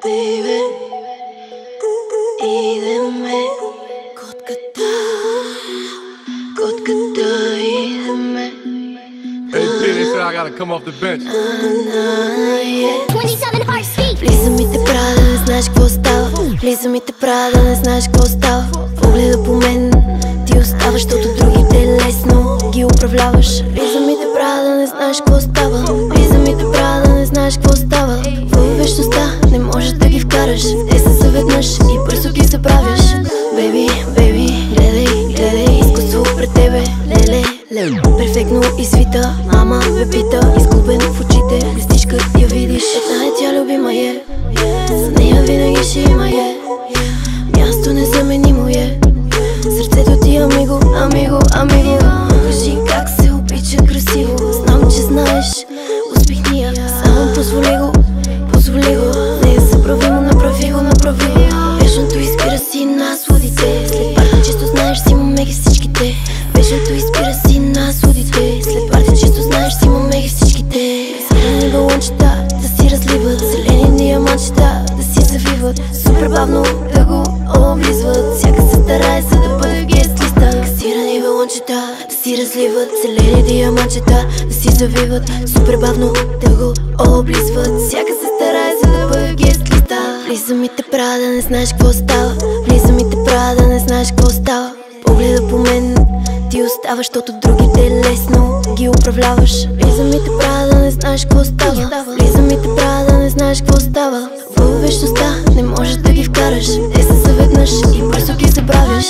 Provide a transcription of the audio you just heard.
Baby, ideme kotkata, ideme. Hey, P, they said I gotta come off the bench. 27 Hearts Speak. Влиза ми те прада, не знаеш какво става. Влиза ми те прада, не знаеш какво става. Погледа по мен, ти оставаш, защото другите лесно ги управляваш. Влиза ми те прада, не знаеш какво става. Влиза ми те прада, не знаеш какво става. В вечността не можеш да ги вкараш. Те са заведнъж и бързо ги забравяш. Бейби, бейби, гледай, гледай, изкуство пред тебе. Леле, леле, перфектно извита, мама ме пита. Изгубен в очите, листичка я видиш. Една е тя, любима е, за нея винаги ще има е. Място незаменимо е, сърцето ти амиго, амиго, амиго. Кажи как се обича красиво. Знам, че знаеш, усмихни я. Само позволи го, позволи го. Не е съправимо, направи го, направи го. Вечното изпира си насладите. След парти често знаеш, си имаме ги всичките. Вечното изпира си насладите. След парти често знаеш, си имаме ги всичките. Зелени балончета да си разливат, зелени диамантчета да си завиват. Супер бавно да го облизват. Всяка се старае, за да бъде в гест листа. Касирани балончета да си разливат, зелени диамантчета да си завиват. Супер бавно да го облизват. Всяка се старае, за да бъде в гест листа. Влиза ми те прада, не знаеш какво става. Влиза ми те прада, не знаеш какво става. Погледа по мен, ти оставаш, защото другите лесно ги управляваш. Влиза ми те прада, не знаеш какво става. Влиза ми те прада, не знаеш какво става. В вечността не можеш да ги вкараш. Те са заведнъж и бързо ги забравяш.